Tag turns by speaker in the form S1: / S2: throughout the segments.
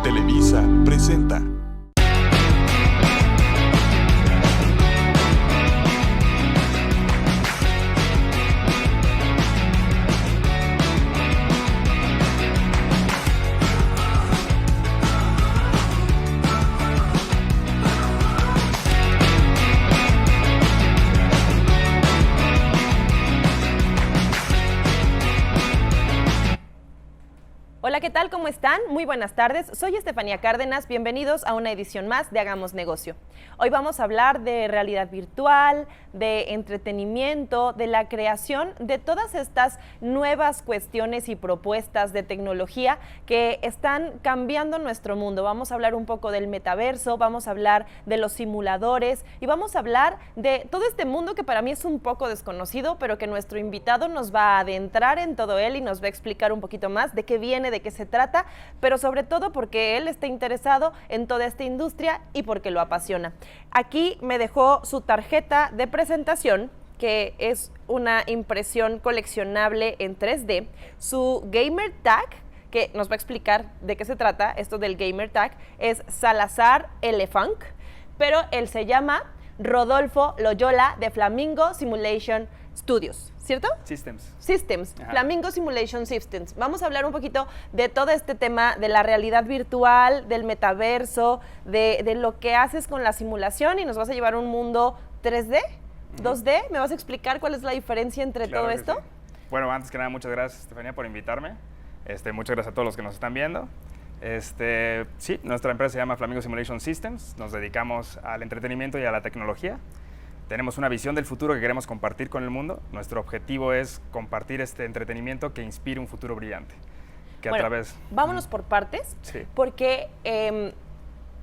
S1: Televisa presenta.
S2: Hola, ¿qué tal? ¿Cómo están? Muy buenas tardes. Soy Estefanía Cárdenas. Bienvenidos a una edición más de Hagamos Negocio. Hoy vamos a hablar de realidad virtual, de entretenimiento, de la creación de todas estas nuevas cuestiones y propuestas de tecnología que están cambiando nuestro mundo. Vamos a hablar un poco del metaverso, vamos a hablar de los simuladores y vamos a hablar de todo este mundo que para mí es un poco desconocido, pero que nuestro invitado nos va a adentrar en todo él y nos va a explicar un poquito más de qué viene, de qué se trata, pero sobre todo porque él está interesado en toda esta industria y porque lo apasiona. Aquí me dejó su tarjeta de presentación, que es una impresión coleccionable en 3D, su gamer tag, que nos va a explicar de qué se trata. Esto del gamer tag es Salazar Elefunk, pero él se llama Rodolfo Loyola de Flamingo Simulation Studios, ¿cierto? Systems,
S3: Ajá.
S2: Flamingo Simulation Systems. Vamos a hablar un poquito de todo este tema de la realidad virtual, del metaverso, de lo que haces con la simulación, y nos vas a llevar a un mundo 3D, 2D. ¿Me vas a explicar cuál es la diferencia entre
S3: Claro
S2: todo
S3: que
S2: esto?
S3: sí. Bueno, antes que nada, muchas gracias, Estefanía, por invitarme. Muchas gracias a todos los que nos están viendo. Sí, nuestra empresa se llama Flamingo Simulation Systems. Nos dedicamos al entretenimiento y a la tecnología. Tenemos una visión del futuro que queremos compartir con el mundo. Nuestro objetivo es compartir este entretenimiento que inspire un futuro brillante. Que
S2: Bueno,
S3: a través...
S2: vámonos por partes,
S3: Sí.
S2: porque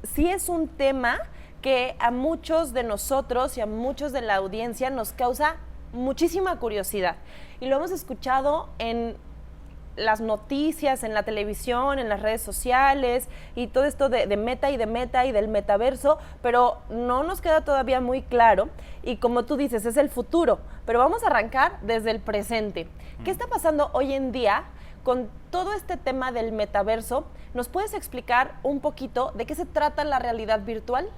S2: sí es un tema que a muchos de nosotros y a muchos de la audiencia nos causa muchísima curiosidad. Y lo hemos escuchado en las noticias, en la televisión, en las redes sociales, y todo esto de meta y del metaverso, pero no nos queda todavía muy claro. Y como tú dices, es el futuro, pero vamos a arrancar desde el presente. ¿Qué está pasando hoy en día con todo este tema del metaverso? ¿Nos puedes explicar un poquito de qué se trata la realidad virtual?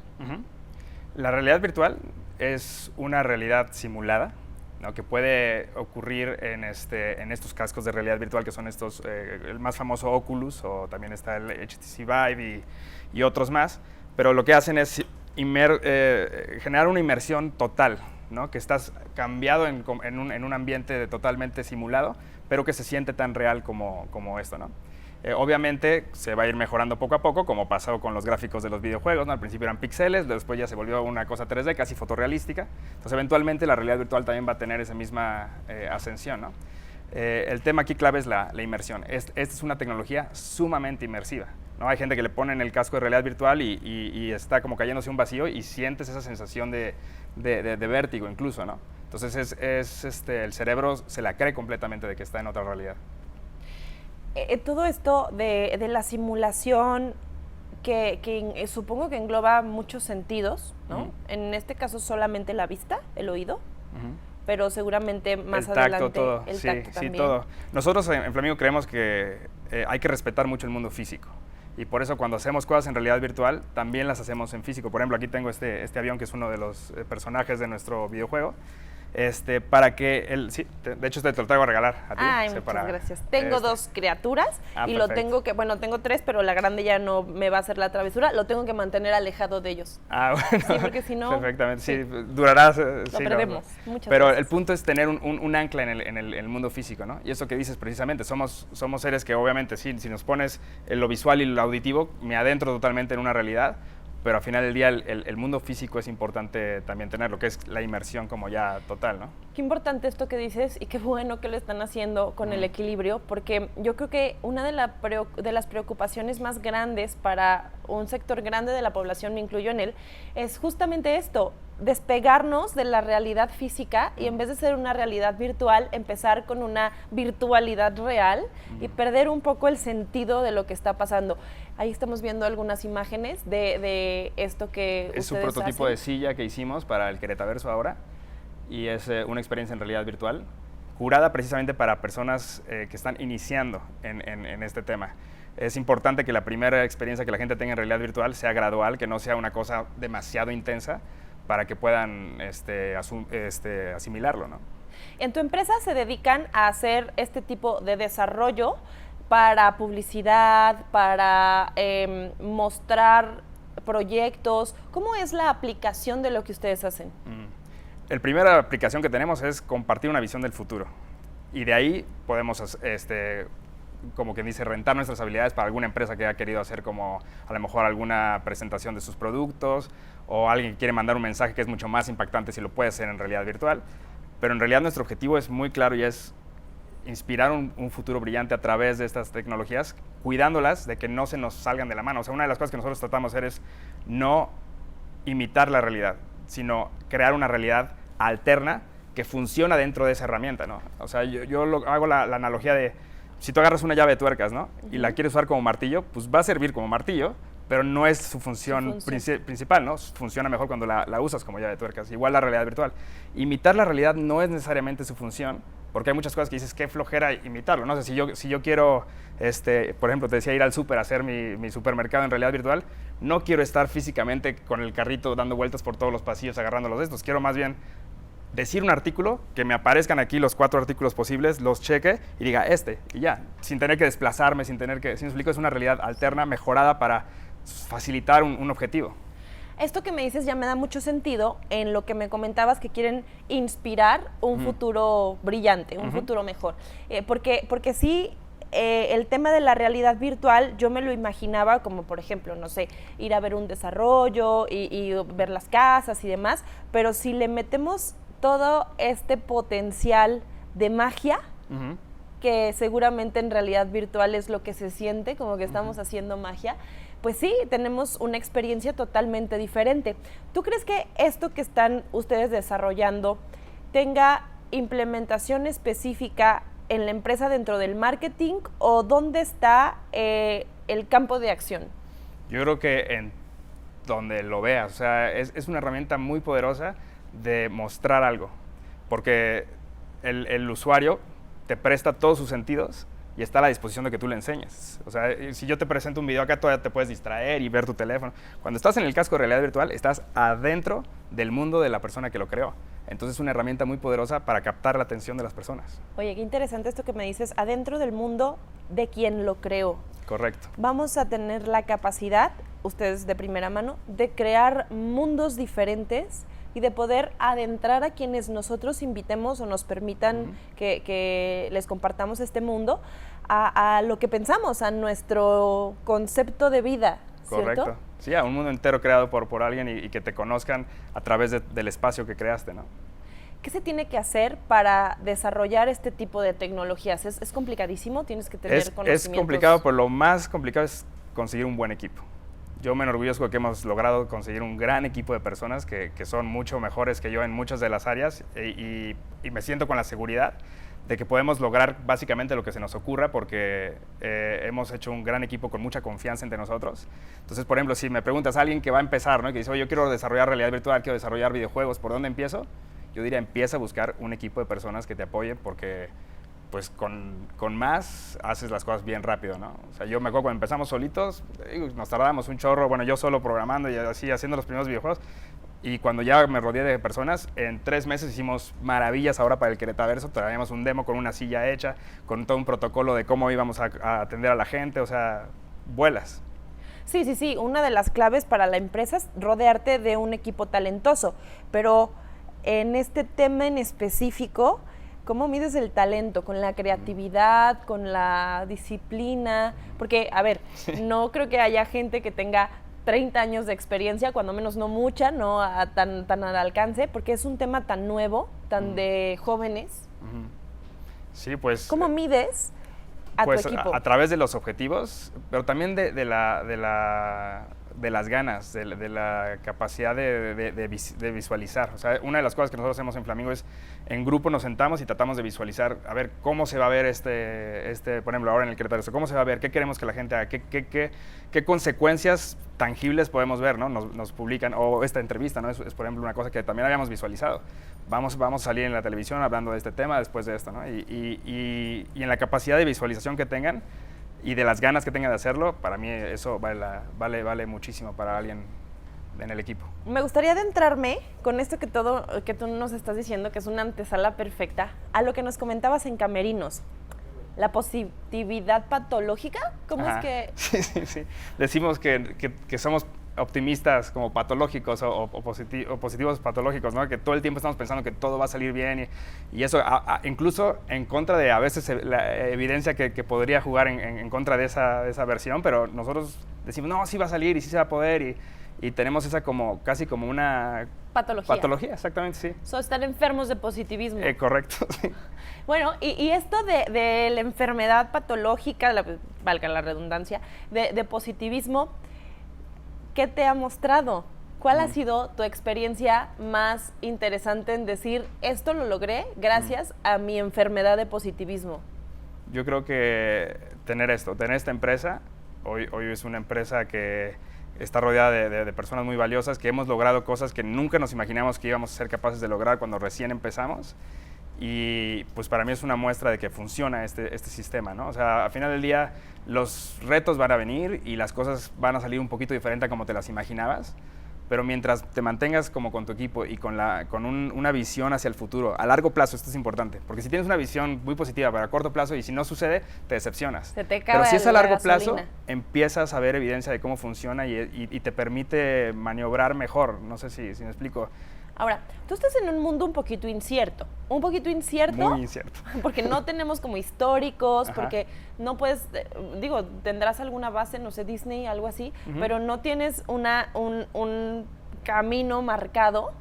S3: La realidad virtual es una realidad simulada, ¿no?, que puede ocurrir en estos cascos de realidad virtual, que son estos, el más famoso Oculus, o también está el HTC Vive y otros más, pero lo que hacen es generar una inmersión total, ¿no?, que estás cambiado en un ambiente totalmente simulado, pero que se siente tan real como esto, ¿no? Obviamente se va a ir mejorando poco a poco, como pasó con los gráficos de los videojuegos, ¿no? Al principio eran píxeles, después ya se volvió una cosa 3D, casi fotorrealística. Entonces, eventualmente la realidad virtual también va a tener esa misma ascensión, ¿no? El tema aquí clave es la inmersión. Esta es una tecnología sumamente inmersiva, ¿no? Hay gente que le pone en el casco de realidad virtual y está como cayéndose un vacío y sientes esa sensación de vértigo incluso, ¿no? Entonces el cerebro se la cree completamente de que está en otra realidad.
S2: Todo esto de la simulación, que supongo que engloba muchos sentidos, ¿no? En este caso solamente la vista, el oído, pero seguramente más
S3: el tacto,
S2: adelante
S3: todo.
S2: el
S3: Sí,
S2: tacto
S3: sí,
S2: también.
S3: todo. Nosotros en Flamingo creemos que hay que respetar mucho el mundo físico, y por eso cuando hacemos cosas en realidad virtual también las hacemos en físico. Por ejemplo, aquí tengo este avión que es uno de los personajes de nuestro videojuego. Para que sí, de hecho te lo traigo a regalar a ti.
S2: Ay, muchas gracias. Tengo dos criaturas y lo tengo que, bueno, tengo tres, pero la grande ya no me va a hacer la travesura, lo tengo que mantener alejado de ellos.
S3: Ah, bueno.
S2: Sí, porque si no...
S3: Perfectamente, sí, durará...
S2: Lo
S3: sí,
S2: perdemos. Muchas
S3: pero
S2: gracias.
S3: el punto es tener un ancla en el mundo físico, ¿no? Y eso que dices precisamente, somos seres que obviamente sí, si nos pones lo visual y lo auditivo, me adentro totalmente en una realidad, pero al final del día el mundo físico es importante también tener, lo que es la inmersión como ya total, ¿no?
S2: Qué importante esto que dices, y qué bueno que lo están haciendo con el equilibrio, porque yo creo que una de las preocupaciones más grandes para un sector grande de la población, me incluyo en él, es justamente esto: despegarnos de la realidad física y en vez de ser una realidad virtual, empezar con una virtualidad real y perder un poco el sentido de lo que está pasando. Ahí estamos viendo algunas imágenes de esto que
S3: es un
S2: ustedes
S3: prototipo
S2: hacen.
S3: de silla que hicimos para el Queretaverso ahora, y es una experiencia en realidad virtual. jurada precisamente para personas que están iniciando en este tema. Es importante que la primera experiencia que la gente tenga en realidad virtual sea gradual, que no sea una cosa demasiado intensa para que puedan asimilarlo, ¿no?
S2: En tu empresa se dedican a hacer este tipo de desarrollo para publicidad, para mostrar proyectos. ¿Cómo es la aplicación de lo que ustedes hacen?
S3: La primera aplicación que tenemos es compartir una visión del futuro. Y de ahí podemos, como quien dice, rentar nuestras habilidades para alguna empresa que haya querido hacer como a lo mejor alguna presentación de sus productos, o alguien que quiere mandar un mensaje que es mucho más impactante si lo puede hacer en realidad virtual. Pero en realidad nuestro objetivo es muy claro y es inspirar un futuro brillante a través de estas tecnologías, cuidándolas de que no se nos salgan de la mano. O sea, una de las cosas que nosotros tratamos de hacer es no imitar la realidad, sino crear una realidad alterna que funciona dentro de esa herramienta, ¿no? O sea, yo hago la analogía de, si tú agarras una llave de tuercas, ¿no? Y la quieres usar como martillo, pues va a servir como martillo, pero no es su función principal, ¿no? Funciona mejor cuando la usas como llave de tuercas. Igual la realidad virtual. Imitar la realidad no es necesariamente su función, porque hay muchas cosas que dices, qué flojera imitarlo, ¿no? O sea, si yo quiero, por ejemplo, te decía, ir al súper a hacer mi supermercado en realidad virtual, no quiero estar físicamente con el carrito dando vueltas por todos los pasillos agarrando los de estos. Quiero más bien decir un artículo, que me aparezcan aquí los 4 artículos posibles, los cheque y diga y ya, sin tener que desplazarme, sin tener que, si me explico, es una realidad alterna, mejorada para facilitar un objetivo.
S2: Esto que me dices ya me da mucho sentido en lo que me comentabas, que quieren inspirar un futuro brillante, un futuro mejor. Porque sí, el tema de la realidad virtual yo me lo imaginaba como, por ejemplo, no sé, ir a ver un desarrollo y ver las casas y demás, pero si le metemos todo este potencial de magia, que seguramente en realidad virtual es lo que se siente, como que estamos haciendo magia, pues sí, tenemos una experiencia totalmente diferente. ¿Tú crees que esto que están ustedes desarrollando tenga implementación específica en la empresa dentro del marketing, o dónde está el campo de acción?
S3: Yo creo que en donde lo veas, o sea, es una herramienta muy poderosa de mostrar algo, porque el usuario te presta todos sus sentidos y está a la disposición de que tú le enseñes. O sea, si yo te presento un video acá, todavía te puedes distraer y ver tu teléfono. Cuando estás en el casco de realidad virtual, estás adentro del mundo de la persona que lo creó. Entonces es una herramienta muy poderosa para captar la atención de las personas.
S2: Oye, qué interesante esto que me dices, adentro del mundo de quien lo creó.
S3: Correcto.
S2: Vamos a tener la capacidad, ustedes de primera mano, de crear mundos diferentes y de poder adentrar a quienes nosotros invitemos o nos permitan que les compartamos este mundo a lo que pensamos, a nuestro concepto de vida, ¿cierto?
S3: Correcto. Sí, a un mundo entero creado por alguien y que te conozcan a través del espacio que creaste, ¿no?
S2: ¿Qué se tiene que hacer para desarrollar este tipo de tecnologías? ¿Es complicadísimo? ¿Tienes que tener conocimientos?
S3: Es complicado, pero lo más complicado es conseguir un buen equipo. Yo me enorgullezco de que hemos logrado conseguir un gran equipo de personas que son mucho mejores que yo en muchas de las áreas y me siento con la seguridad de que podemos lograr básicamente lo que se nos ocurra, porque hemos hecho un gran equipo con mucha confianza entre nosotros. Entonces, por ejemplo, si me preguntas a alguien que va a empezar, ¿no?, y que dice, oye, yo quiero desarrollar realidad virtual, quiero desarrollar videojuegos, ¿por dónde empiezo? Yo diría, empieza a buscar un equipo de personas que te apoyen, porque pues con más haces las cosas bien rápido, ¿no? O sea, yo me acuerdo cuando empezamos solitos, nos tardábamos un chorro, bueno, yo solo programando y así haciendo los primeros videojuegos, y cuando ya me rodeé de personas, en 3 meses hicimos maravillas. Ahora para el Queretaverso traíamos un demo con una silla hecha, con todo un protocolo de cómo íbamos a atender a la gente, o sea, vuelas.
S2: Sí, una de las claves para la empresa es rodearte de un equipo talentoso, pero en este tema en específico, ¿cómo mides el talento? ¿Con la creatividad, con la disciplina? Porque, a ver, no creo que haya gente que tenga 30 años de experiencia, cuando menos no mucha, no tan al alcance, porque es un tema tan nuevo, tan de jóvenes.
S3: Sí, pues...
S2: ¿Cómo mides a tu equipo?
S3: A través de los objetivos, pero también de de las ganas, de la capacidad de visualizar. O sea, una de las cosas que nosotros hacemos en Flamingo es, en grupo nos sentamos y tratamos de visualizar, a ver, cómo se va a ver por ejemplo, ahora en el Querétaro, cómo se va a ver, qué queremos que la gente haga, qué consecuencias tangibles podemos ver, ¿no? Nos publican, o esta entrevista, ¿no? Es, por ejemplo, una cosa que también habíamos visualizado. Vamos a salir en la televisión hablando de este tema después de esto, ¿no? Y en la capacidad de visualización que tengan y de las ganas que tengan de hacerlo, para mí eso vale muchísimo para alguien en el equipo.
S2: Me gustaría adentrarme con esto que tú nos estás diciendo, que es una antesala perfecta, a lo que nos comentabas en Camerinos. ¿La positividad patológica? ¿Cómo
S3: Ajá.
S2: es que...?
S3: Sí. Decimos que somos optimistas como patológicos o positivos patológicos, ¿no? Que todo el tiempo estamos pensando que todo va a salir bien y eso incluso en contra de a veces la evidencia que podría jugar en contra de esa versión, pero nosotros decimos, no, sí va a salir y sí se va a poder y tenemos esa casi como una...
S2: Patología,
S3: exactamente, sí.
S2: Están enfermos de positivismo.
S3: Correcto, sí.
S2: Bueno, y esto de la enfermedad patológica, valga la redundancia, de positivismo, ¿qué te ha mostrado? ¿Cuál ha sido tu experiencia más interesante en decir, esto lo logré gracias a mi enfermedad de positivismo?
S3: Yo creo que tener esta empresa, hoy es una empresa que está rodeada de personas muy valiosas, que hemos logrado cosas que nunca nos imaginamos que íbamos a ser capaces de lograr cuando recién empezamos. Y pues para mí es una muestra de que funciona este sistema, ¿no? O sea, al final del día los retos van a venir y las cosas van a salir un poquito diferente a como te las imaginabas, pero mientras te mantengas como con tu equipo y con una visión hacia el futuro, a largo plazo, esto es importante, porque si tienes una visión muy positiva para corto plazo y si no sucede, te decepcionas.
S2: Se te acaba
S3: pero si es a largo plazo,
S2: gasolina.
S3: empiezas a ver evidencia de cómo funciona y te permite maniobrar mejor. No sé si me explico.
S2: Ahora, tú estás en un mundo un poquito incierto.
S3: Muy incierto.
S2: Porque no tenemos como históricos,
S3: Ajá.
S2: porque no puedes, tendrás alguna base, no sé, Disney, algo así, pero no tienes un camino marcado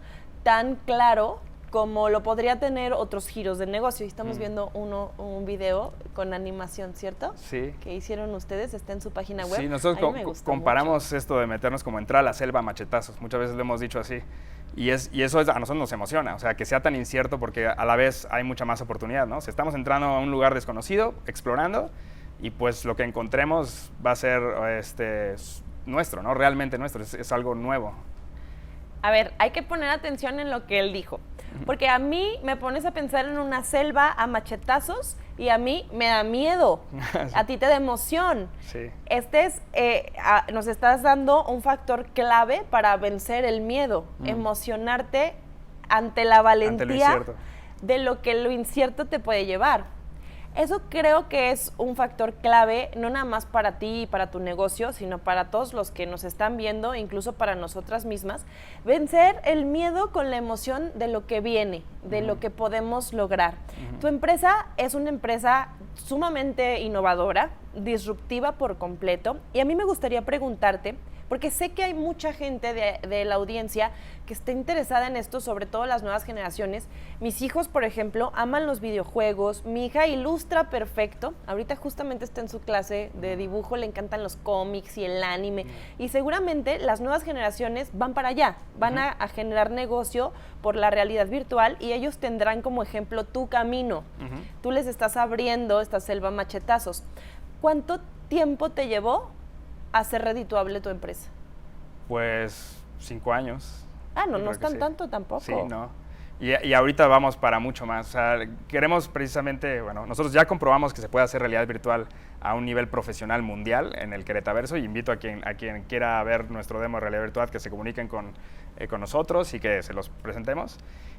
S2: tan claro como lo podría tener otros giros de negocio. Y estamos viendo un video con animación, ¿cierto?
S3: Sí.
S2: Que hicieron ustedes, está en su página web.
S3: Sí, nosotros comparamos esto de meternos como entrar a la selva a machetazos. Muchas veces lo hemos dicho así. Y eso a nosotros nos emociona, o sea, que sea tan incierto porque a la vez hay mucha más oportunidad, ¿no? Si estamos entrando a un lugar desconocido, explorando, y pues lo que encontremos va a ser nuestro, ¿no? Realmente nuestro, es algo nuevo.
S2: A ver, hay que poner atención en lo que él dijo, porque a mí me pones a pensar en una selva a machetazos y a mí me da miedo, a ti te da emoción.
S3: Sí.
S2: Nos estás dando un factor clave para vencer el miedo, emocionarte ante la valentía de lo que lo incierto te puede llevar. Eso creo que es un factor clave, no nada más para ti y para tu negocio, sino para todos los que nos están viendo, incluso para nosotras mismas. Vencer el miedo con la emoción de lo que viene, de lo que podemos lograr. Tu empresa es una empresa sumamente innovadora, disruptiva por completo, y a mí me gustaría preguntarte, porque sé que hay mucha gente de la audiencia que está interesada en esto, sobre todo las nuevas generaciones. Mis hijos, por ejemplo, aman los videojuegos. Mi hija ilustra perfecto. Ahorita justamente está en su clase de dibujo, le encantan los cómics y el anime. Y seguramente las nuevas generaciones van para allá, van a generar negocio por la realidad virtual y ellos tendrán como ejemplo tu camino. Tú les estás abriendo esta selva a machetazos. ¿Cuánto tiempo te llevó a ser redituable tu empresa?
S3: Pues 5 años.
S2: No es tan tanto tampoco.
S3: Sí, no. Y ahorita vamos para mucho más. O sea, queremos precisamente, nosotros ya comprobamos que se puede hacer realidad virtual a un nivel profesional mundial en el Queretaverso y invito a quien quiera ver nuestro demo de realidad virtual que se comuniquen con nosotros y que se los presentemos.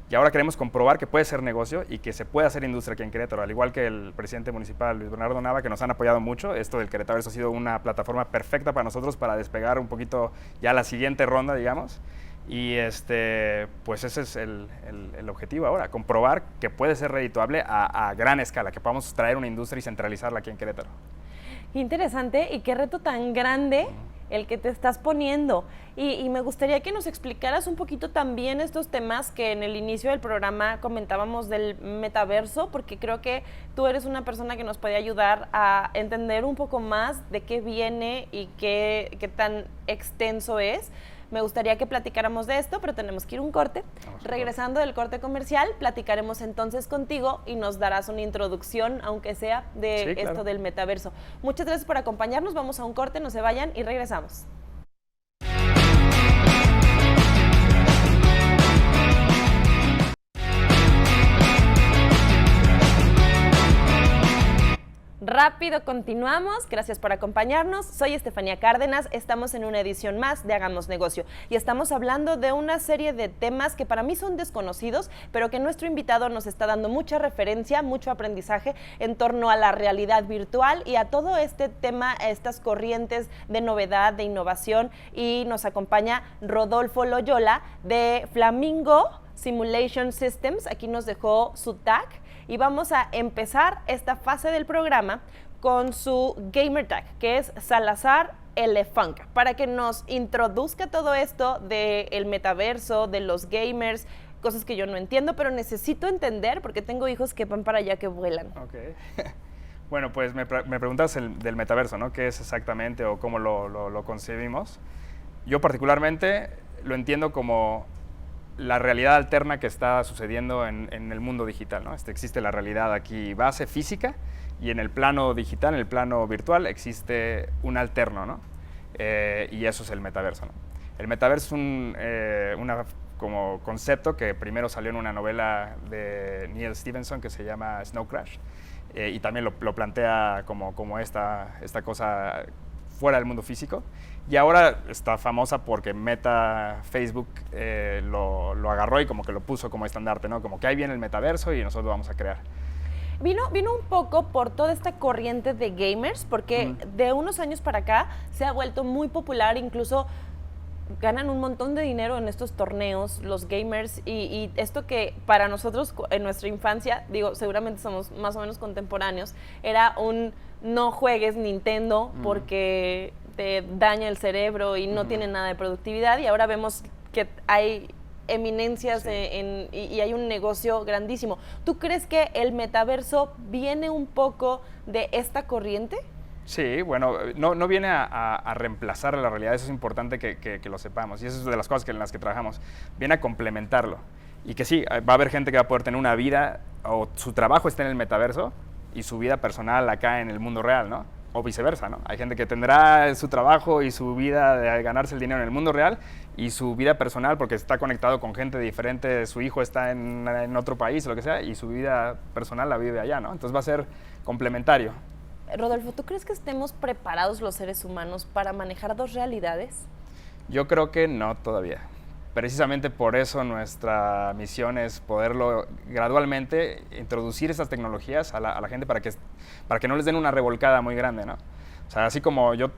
S3: Y ahora queremos comprobar que puede ser negocio y que se puede hacer industria aquí en Querétaro, al igual que el presidente municipal Luis Bernardo Nava, que nos han apoyado mucho. Esto del Queretaverso ha sido una plataforma perfecta para nosotros para despegar un poquito ya la siguiente ronda, digamos. Y pues ese es el objetivo ahora, comprobar que puede ser redituable a gran escala, que podamos traer una industria y centralizarla aquí en Querétaro.
S2: Qué interesante y qué reto tan grande el que te estás poniendo. Y me gustaría que nos explicaras un poquito también estos temas que en el inicio del programa comentábamos del metaverso, porque creo que tú eres una persona que nos puede ayudar a entender un poco más de qué viene y qué tan extenso es. Me gustaría que platicáramos de esto, pero tenemos que ir a un corte. Regresando del corte comercial, platicaremos entonces contigo y nos darás una introducción, aunque sea de esto del metaverso. Muchas gracias por acompañarnos. Vamos a un corte, no se vayan y regresamos. Rápido, continuamos. Gracias por acompañarnos. Soy Estefanía Cárdenas. Estamos en una edición más de Hagamos Negocio y estamos hablando de una serie de temas que para mí son desconocidos, pero que nuestro invitado nos está dando mucha referencia, mucho aprendizaje en torno a la realidad virtual y a todo este tema, a estas corrientes de novedad, de innovación. Y nos acompaña Rodolfo Loyola de Flamingo Simulation Systems. Aquí nos dejó su tag. Y vamos a empezar esta fase del programa con su gamer tag, que es Salazar Elefanca, para que nos introduzca todo esto del metaverso, de los gamers, cosas que yo no entiendo, pero necesito entender porque tengo hijos que van para allá, que vuelan.
S3: Ok. Bueno, pues me preguntas del metaverso, ¿no? ¿Qué es exactamente o cómo lo concebimos? Yo particularmente lo entiendo como la realidad alterna que está sucediendo en el mundo digital, ¿no? Existe la realidad aquí base física y en el plano digital, en el plano virtual, existe un alterno, ¿no? Y eso es el metaverso, ¿no? El metaverso es como concepto que primero salió en una novela de Neil Stephenson que se llama Snow Crash y también lo plantea como esta cosa fuera del mundo físico. Y ahora está famosa porque Facebook lo agarró y como que lo puso como estandarte, ¿no? Como que ahí viene el metaverso y nosotros lo vamos a crear.
S2: Vino un poco por toda esta corriente de gamers, porque de unos años para acá se ha vuelto muy popular, incluso ganan un montón de dinero en estos torneos, los gamers, y esto que para nosotros en nuestra infancia, digo, seguramente somos más o menos contemporáneos, era un no juegues Nintendo porque te daña el cerebro y no tiene nada de productividad, y ahora vemos que hay eminencias y hay un negocio grandísimo. ¿Tú crees que el metaverso viene un poco de esta corriente?
S3: Sí, bueno, no viene a reemplazar la realidad, eso es importante que lo sepamos, y eso es de las cosas en las que trabajamos. Viene a complementarlo, y que sí, va a haber gente que va a poder tener una vida, o su trabajo está en el metaverso, y su vida personal acá en el mundo real, ¿no? O viceversa, ¿no? Hay gente que tendrá su trabajo y su vida de ganarse el dinero en el mundo real y su vida personal porque está conectado con gente diferente, su hijo está en otro país o lo que sea y su vida personal la vive allá, ¿no? Entonces va a ser complementario.
S2: Rodolfo, ¿tú crees que estemos preparados los seres humanos para manejar dos realidades?
S3: Yo creo que no todavía. Precisamente por eso nuestra misión es poderlo gradualmente introducir estas tecnologías a la gente para que no les den una revolcada muy grande, ¿no? O sea, así como yo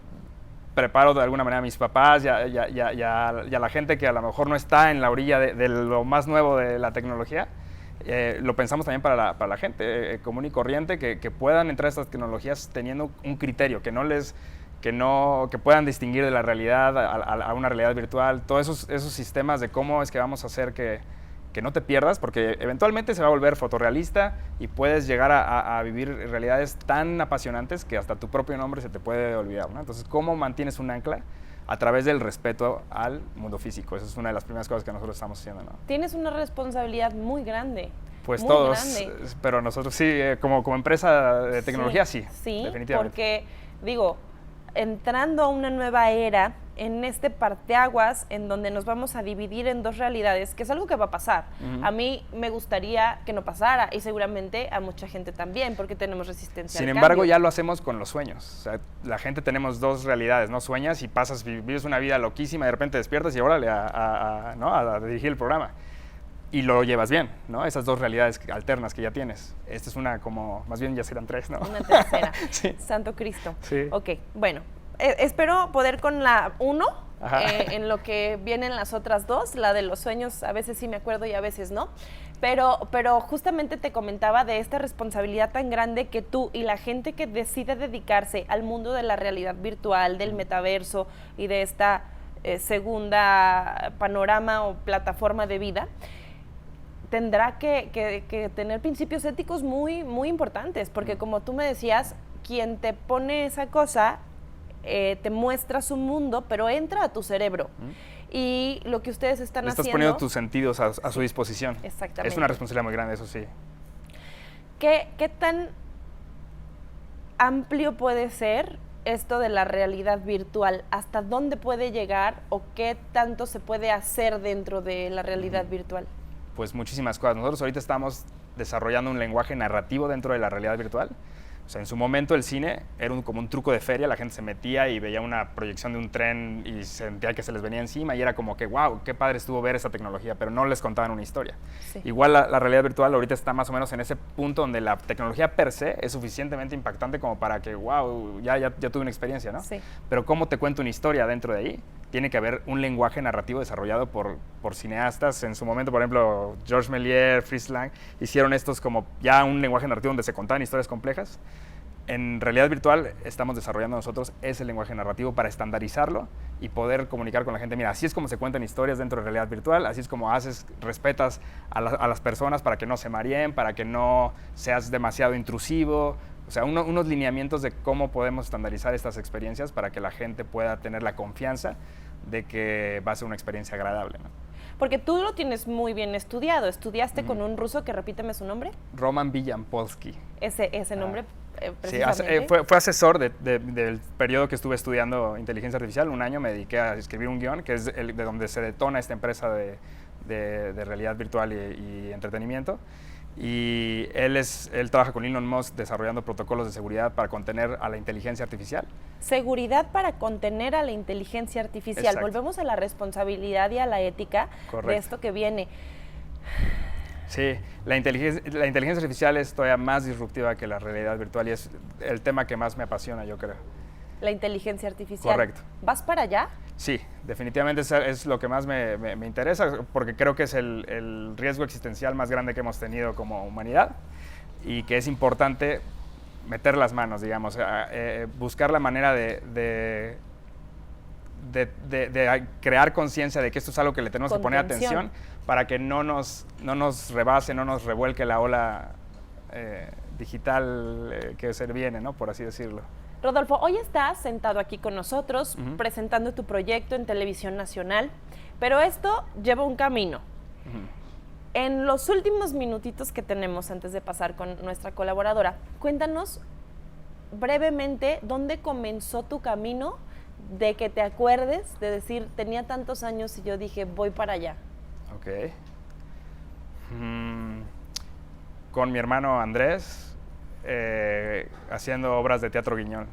S3: preparo de alguna manera a mis papás y a la gente que a lo mejor no está en la orilla de lo más nuevo de la tecnología, lo pensamos también para la gente común y corriente que puedan entrar a estas tecnologías teniendo un criterio, que puedan distinguir de la realidad a una realidad virtual, todos esos sistemas de cómo es que vamos a hacer que no te pierdas, porque eventualmente se va a volver fotorrealista y puedes llegar a vivir realidades tan apasionantes que hasta tu propio nombre se te puede olvidar, ¿no? Entonces, ¿cómo mantienes un ancla? A través del respeto al mundo físico. Esa es una de las primeras cosas que nosotros estamos haciendo, ¿no?
S2: Tienes una responsabilidad muy grande.
S3: Pues
S2: muy
S3: todos,
S2: grande.
S3: Pero nosotros sí, como empresa de tecnología, sí, definitivamente.
S2: Porque, digo, entrando a una nueva era, en este parteaguas en donde nos vamos a dividir en dos realidades, que es algo que va a pasar. A mí me gustaría que no pasara y seguramente a mucha gente también, porque tenemos resistencia
S3: Sin
S2: al
S3: embargo,
S2: cambio.
S3: ya lo hacemos con los sueños. O sea, la gente tenemos dos realidades, ¿no? Sueñas y vives una vida loquísima y de repente despiertas y órale a dirigir el programa. Y lo llevas bien, ¿no? Esas dos realidades alternas que ya tienes. Esta es una como, más bien ya serán tres, ¿no?
S2: Una tercera.
S3: Sí.
S2: Santo Cristo.
S3: Sí.
S2: Ok, bueno. Espero poder con la 1 en lo que vienen las otras dos. La de los sueños a veces sí me acuerdo y a veces no. Pero justamente te comentaba de esta responsabilidad tan grande que tú y la gente que decide dedicarse al mundo de la realidad virtual, del metaverso y de esta segunda panorama o plataforma de vida, tendrá que tener principios éticos muy, muy importantes, porque como tú me decías, quien te pone esa cosa te muestra su mundo, pero entra a tu cerebro. Y lo que ustedes están haciendo...
S3: Estás poniendo tus sentidos a su disposición.
S2: Exactamente.
S3: Es una responsabilidad muy grande, eso sí.
S2: ¿Qué tan amplio puede ser esto de la realidad virtual? ¿Hasta dónde puede llegar o qué tanto se puede hacer dentro de la realidad virtual?
S3: Pues muchísimas cosas. Nosotros ahorita estamos desarrollando un lenguaje narrativo dentro de la realidad virtual. O sea, en su momento el cine era como un truco de feria, la gente se metía y veía una proyección de un tren y sentía que se les venía encima y era como que, wow, qué padre estuvo ver esa tecnología, pero no les contaban una historia. Sí. Igual la realidad virtual ahorita está más o menos en ese punto donde la tecnología per se es suficientemente impactante como para que, wow, ya tuve una experiencia, ¿no?
S2: Sí.
S3: Pero cómo te cuento una historia dentro de ahí, tiene que haber un lenguaje narrativo desarrollado por cineastas. En su momento, por ejemplo, Georges Méliès, Fritz Lang, hicieron estos como ya un lenguaje narrativo donde se contaban historias complejas. En realidad virtual estamos desarrollando nosotros ese lenguaje narrativo para estandarizarlo y poder comunicar con la gente. Mira, así es como se cuentan historias dentro de realidad virtual, así es como respetas a las personas para que no se mareen, para que no seas demasiado intrusivo. O sea, unos lineamientos de cómo podemos estandarizar estas experiencias para que la gente pueda tener la confianza de que va a ser una experiencia agradable, ¿no?
S2: Porque tú lo tienes muy bien estudiado. ¿Estudiaste con un ruso que repíteme su nombre?
S3: Roman Villampolsky.
S2: Ese nombre,
S3: sí, fue asesor del periodo que estuve estudiando inteligencia artificial. Un año me dediqué a escribir un guión, que es de donde se detona esta empresa de realidad virtual y entretenimiento. Y él trabaja con Elon Musk desarrollando protocolos de seguridad para contener a la inteligencia artificial.
S2: Seguridad para contener a la inteligencia artificial.
S3: Exacto.
S2: Volvemos a la responsabilidad y a la ética. Correcto. De esto que viene.
S3: Sí, la inteligencia artificial es todavía más disruptiva que la realidad virtual y es el tema que más me apasiona, yo creo.
S2: La inteligencia artificial.
S3: Correcto.
S2: ¿Vas para allá?
S3: Sí, definitivamente es lo que más me interesa, porque creo que es el riesgo existencial más grande que hemos tenido como humanidad y que es importante meter las manos, digamos, buscar la manera de crear conciencia de que esto es algo que le tenemos que poner atención para que no nos rebase, no nos revuelque la ola digital que se viene, ¿no? Por así decirlo.
S2: Rodolfo, hoy estás sentado aquí con nosotros, presentando tu proyecto en Televisión Nacional, pero esto lleva un camino. En los últimos minutitos que tenemos antes de pasar con nuestra colaboradora, cuéntanos brevemente dónde comenzó tu camino, de que te acuerdes de decir, tenía tantos años y yo dije, voy para allá.
S3: Ok. Con mi hermano Andrés, haciendo obras de teatro guiñol.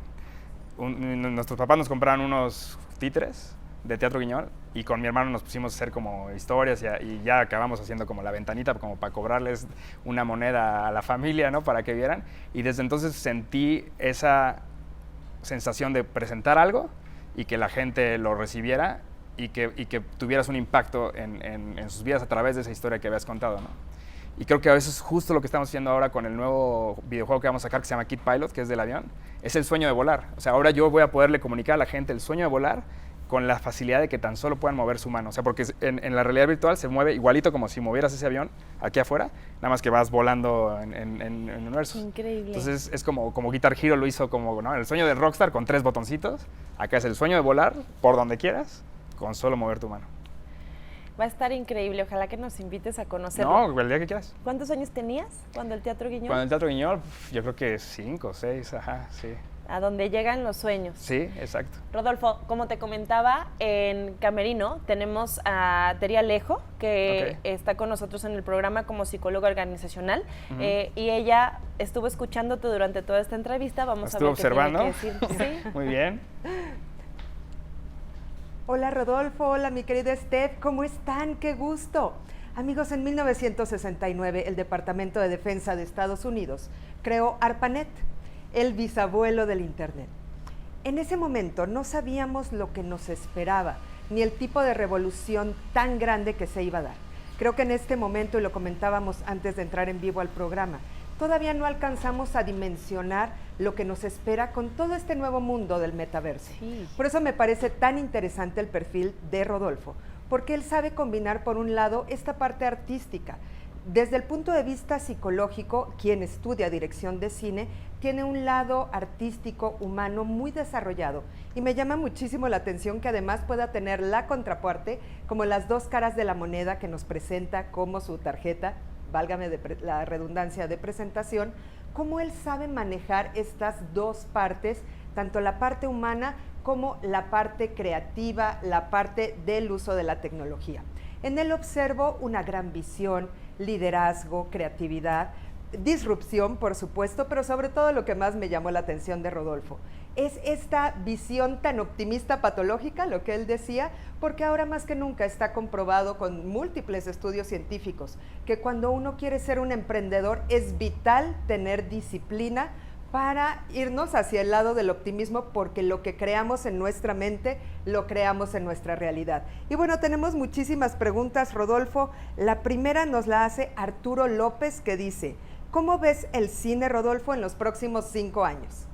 S3: Nuestros papás nos compraron unos títeres de teatro guiñol y con mi hermano nos pusimos a hacer como historias y ya acabamos haciendo como la ventanita como para cobrarles una moneda a la familia, ¿no? Para que vieran, y desde entonces sentí esa sensación de presentar algo y que la gente lo recibiera y que tuvieras un impacto en sus vidas a través de esa historia que habías contado, ¿no? Y creo que a veces justo lo que estamos haciendo ahora con el nuevo videojuego que vamos a sacar, que se llama Kid Pilot, que es del avión, es el sueño de volar. O sea, ahora yo voy a poderle comunicar a la gente el sueño de volar con la facilidad de que tan solo puedan mover su mano. O sea, porque en la realidad virtual se mueve igualito como si movieras ese avión aquí afuera, nada más que vas volando en universos.
S2: Increíble.
S3: Entonces es como Guitar Hero lo hizo como, ¿no? El sueño de Rockstar con 3 botoncitos. Acá es el sueño de volar por donde quieras con solo mover tu mano.
S2: Va a estar increíble, ojalá que nos invites a conocerlo.
S3: No, el día que quieras.
S2: ¿Cuántos años tenías cuando el Teatro Guiñol?
S3: Cuando el Teatro Guiñol, yo creo que 5 o 6, ajá, sí.
S2: A donde llegan los sueños.
S3: Sí, exacto.
S2: Rodolfo, como te comentaba, en Camerino tenemos a Teri Alejo, que está con nosotros en el programa como psicóloga organizacional, y ella estuvo escuchándote durante toda esta entrevista. Vamos a ver
S3: observando.
S2: qué tiene que decir. Sí.
S3: Muy bien.
S1: Hola Rodolfo, hola mi querida Steph, ¿cómo están? ¡Qué gusto! Amigos, en 1969 el Departamento de Defensa de Estados Unidos creó ARPANET, el bisabuelo del Internet. En ese momento no sabíamos lo que nos esperaba, ni el tipo de revolución tan grande que se iba a dar. Creo que en este momento, y lo comentábamos antes de entrar en vivo al programa, todavía no alcanzamos a dimensionar lo que nos espera con todo este nuevo mundo del metaverso.
S2: Sí.
S1: Por eso me parece tan interesante el perfil de Rodolfo, porque él sabe combinar por un lado esta parte artística. Desde el punto de vista psicológico, quien estudia dirección de cine tiene un lado artístico, humano muy desarrollado, y me llama muchísimo la atención que además pueda tener la contraparte como las dos caras de la moneda que nos presenta como su tarjeta, válgame la redundancia de presentación, cómo él sabe manejar estas dos partes, tanto la parte humana como la parte creativa, la parte del uso de la tecnología. En él observo una gran visión, liderazgo, creatividad, disrupción, por supuesto, pero sobre todo lo que más me llamó la atención de Rodolfo es esta visión tan optimista patológica, lo que él decía, porque ahora más que nunca está comprobado con múltiples estudios científicos que cuando uno quiere ser un emprendedor es vital tener disciplina para irnos hacia el lado del optimismo, porque lo que creamos en nuestra mente, lo creamos en nuestra realidad. Y bueno, tenemos muchísimas preguntas, Rodolfo. La primera nos la hace Arturo López, que dice: ¿cómo ves el cine, Rodolfo, en los próximos 5 años?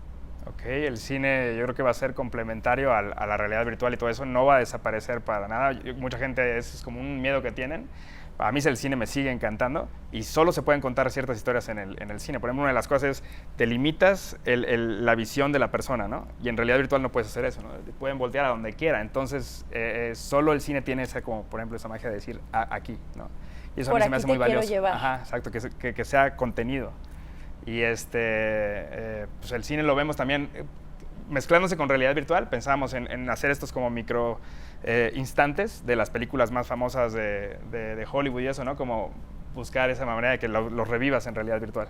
S3: Ok, el cine yo creo que va a ser complementario a la realidad virtual y todo eso, no va a desaparecer para nada. Mucha gente es como un miedo que tienen. A mí el cine me sigue encantando y solo se pueden contar ciertas historias en el cine. Por ejemplo, una de las cosas es, te limitas la visión de la persona, ¿no? Y en realidad virtual no puedes hacer eso, ¿no? Pueden voltear a donde quiera. Entonces, solo el cine tiene esa, como por ejemplo, esa magia de decir aquí, ¿no? Y eso a mí se me hace muy valioso. Ajá, exacto, que sea contenido. Y pues el cine lo vemos también mezclándose con realidad virtual. Pensábamos en hacer estos como micro instantes de las películas más famosas de Hollywood y eso, ¿no? Como buscar esa manera de que los revivas en realidad virtual.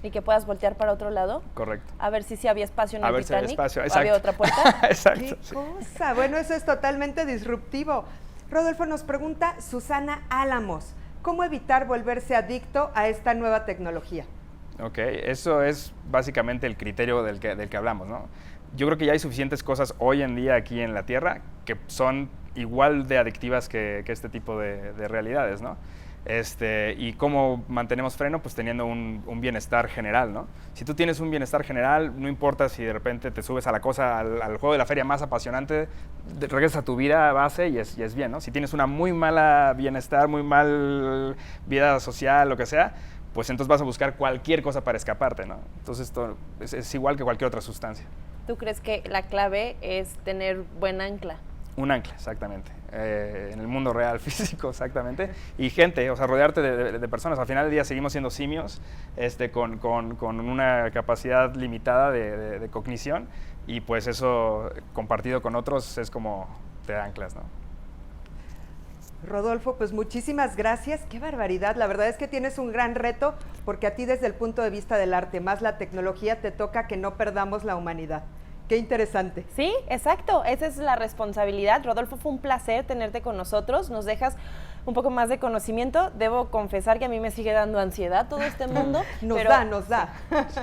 S2: Y que puedas voltear para otro lado.
S3: Correcto.
S2: A ver si había espacio en el Titanic.
S3: Si había espacio,
S2: exacto. ¿Había otra puerta?
S3: Exacto.
S1: ¡Qué
S3: sí.
S1: cosa! Bueno, eso es totalmente disruptivo. Rodolfo, nos pregunta Susana Álamos: ¿cómo evitar volverse adicto a esta nueva tecnología?
S3: Ok, eso es básicamente el criterio del que hablamos, ¿no? Yo creo que ya hay suficientes cosas hoy en día aquí en la Tierra que son igual de adictivas que este tipo de realidades, ¿no? ¿Y cómo mantenemos freno? Pues teniendo un bienestar general, ¿no? Si tú tienes un bienestar general, no importa si de repente te subes a la cosa, al juego de la feria más apasionante, regresas a tu vida base y es bien, ¿no? Si tienes una muy mala bienestar, muy mal vida social, lo que sea, pues entonces vas a buscar cualquier cosa para escaparte, ¿no? Entonces esto es igual que cualquier otra sustancia.
S2: ¿Tú crees que la clave es tener buen ancla?
S3: Un ancla, exactamente. En el mundo real, físico, exactamente. Y gente, o sea, rodearte de personas. Al final del día seguimos siendo simios con una capacidad limitada de cognición, y pues eso compartido con otros es como te anclas, ¿no?
S1: Rodolfo, pues muchísimas gracias. ¡Qué barbaridad! La verdad es que tienes un gran reto, porque a ti desde el punto de vista del arte más la tecnología te toca que no perdamos la humanidad. ¡Qué interesante!
S2: Sí, exacto, esa es la responsabilidad. Rodolfo, fue un placer tenerte con nosotros, nos dejas un poco más de conocimiento. Debo confesar que a mí me sigue dando ansiedad todo este mundo.
S1: Nos da.
S3: Sí.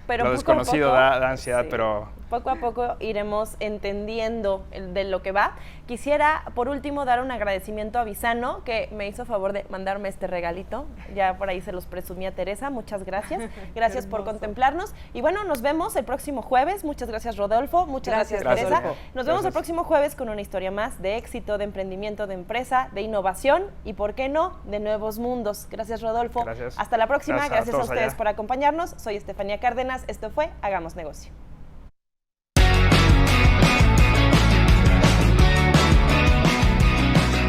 S2: Pero
S3: lo desconocido da ansiedad,
S2: sí,
S3: pero
S2: poco a poco iremos entendiendo de lo que va. Quisiera, por último, dar un agradecimiento a Visano, que me hizo favor de mandarme este regalito. Ya por ahí se los presumí a Teresa. Muchas gracias. Gracias por contemplarnos. Y bueno, nos vemos el próximo jueves. Muchas gracias, Rodolfo. Muchas gracias Teresa.
S3: Rodolfo.
S2: Nos vemos el próximo jueves con una historia más de éxito, de emprendimiento, de empresa, de innovación y, ¿por qué no?, de nuevos mundos. Gracias, Rodolfo.
S3: Gracias.
S2: Hasta la próxima. Gracias a
S3: todos
S2: ustedes
S3: allá.
S2: por acompañarnos. Soy Estefanía Cárdenas. Esto fue Hagamos Negocio.